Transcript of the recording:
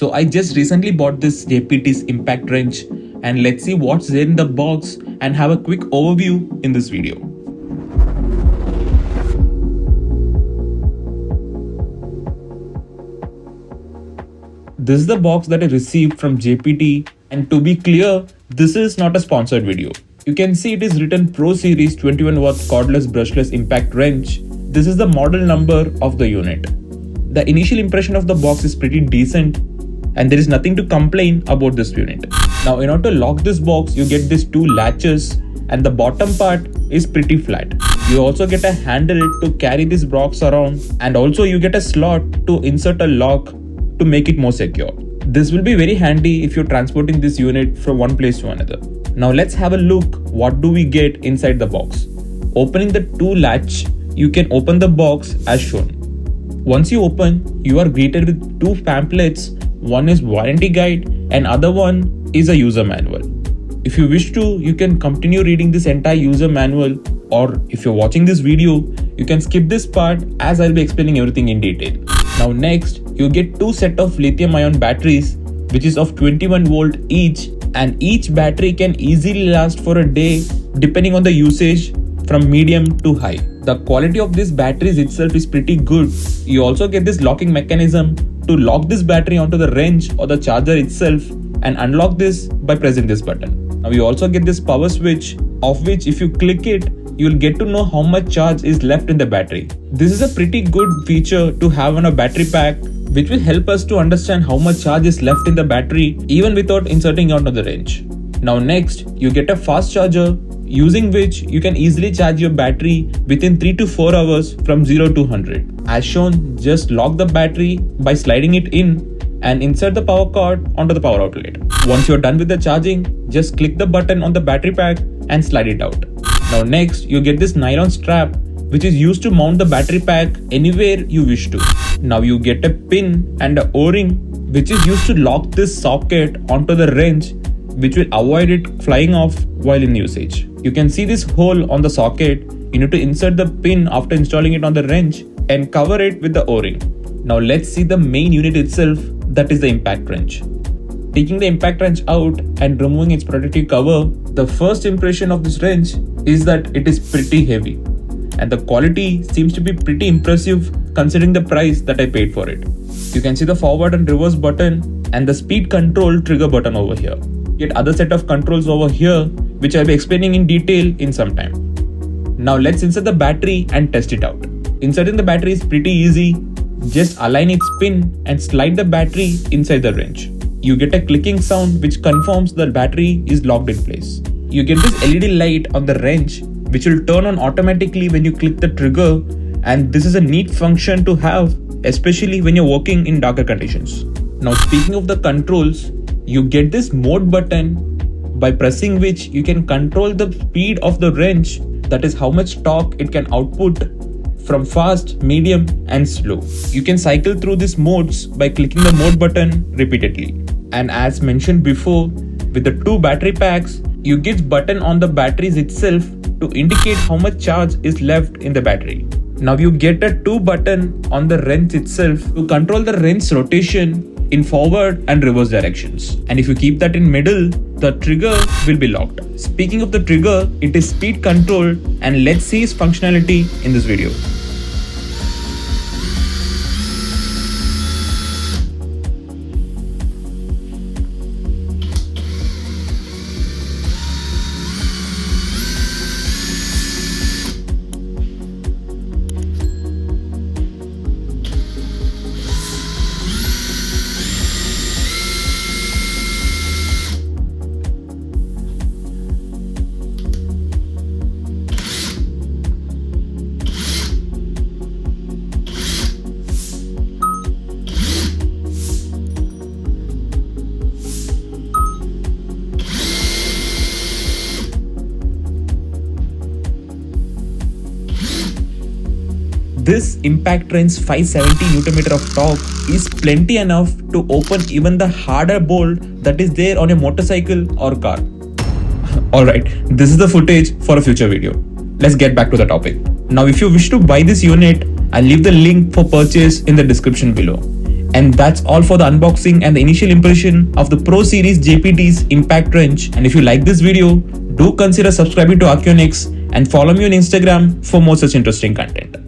So I just recently bought this JPT's impact wrench, and let's see what's there in the box and have a quick overview in this video. This is the box that I received from JPT, and to be clear, this is not a sponsored video. You can see it is written Pro Series 21 watt cordless brushless impact wrench. This is the model number of the unit. The initial impression of the box is pretty decent, and there is nothing to complain about this unit. Now, in order to lock this box, you get these two latches, and the bottom part is pretty flat. You also get a handle to carry this box around, and also you get a slot to insert a lock to make it more secure. This will be very handy if you're transporting this unit from one place to another. Now let's have a look what do we get inside the box. Opening the two latch, you can open the box as shown. Once you open, you are greeted with two pamphlets. One is warranty guide and other one is a user manual. If you wish to, you can continue reading this entire user manual, or if you're watching this video, you can skip this part as I'll be explaining everything in detail. Now next, you get two set of lithium-ion batteries which is of 21 volt each, and each battery can easily last for a day depending on the usage from medium to high. The quality of these batteries itself is pretty good. You also get this locking mechanism to lock this battery onto the wrench or the charger itself and unlock this by pressing this button. Now you also get this power switch, of which if you click it, you'll get to know how much charge is left in the battery. This is a pretty good feature to have on a battery pack, which will help us to understand how much charge is left in the battery even without inserting it onto the wrench. Now next, you get a fast charger, using which you can easily charge your battery within 3 to 4 hours from 0 to 100. As shown, just lock the battery by sliding it in and insert the power cord onto the power outlet. Once you're done with the charging, just click the button on the battery pack and slide it out. Now next, you get this nylon strap which is used to mount the battery pack anywhere you wish to. Now you get a pin and an O-ring which is used to lock this socket onto the wrench, which will avoid it flying off while in usage. You can see this hole on the socket. You need to insert the pin after installing it on the wrench and cover it with the O-ring. Now let's see the main unit itself, that is the impact wrench. Taking the impact wrench out and removing its protective cover, the first impression of this wrench is that it is pretty heavy, and the quality seems to be pretty impressive considering the price that I paid for it. You can see the forward and reverse button and the speed control trigger button over here. Yet other set of controls over here which I'll be explaining in detail in some time. Now let's insert the battery and test it out. Inserting the battery is pretty easy. Just align its pin and slide the battery inside the wrench. You get a clicking sound which confirms the battery is locked in place. You get this LED light on the wrench which will turn on automatically when you click the trigger, and this is a neat function to have, especially when you're working in darker conditions. Now speaking of the controls, you get this mode button by pressing which you can control the speed of the wrench, that is how much torque it can output from fast, medium and slow. You can cycle through these modes by clicking the mode button repeatedly. And as mentioned before, with the two battery packs, you get button on the batteries itself to indicate how much charge is left in the battery. Now you get a two button on the wrench itself to control the wrench rotation in forward and reverse directions. And if you keep that in middle, the trigger will be locked. Speaking of the trigger, it is speed controlled, and let's see its functionality in this video. This impact wrench 570 Nm of torque is plenty enough to open even the harder bolt that is there on a motorcycle or car. Alright, this is the footage for a future video. Let's get back to the topic. Now if you wish to buy this unit, I'll leave the link for purchase in the description below. And that's all for the unboxing and the initial impression of the Pro Series JPT's impact wrench. And if you like this video, do consider subscribing to Archeonix and follow me on Instagram for more such interesting content.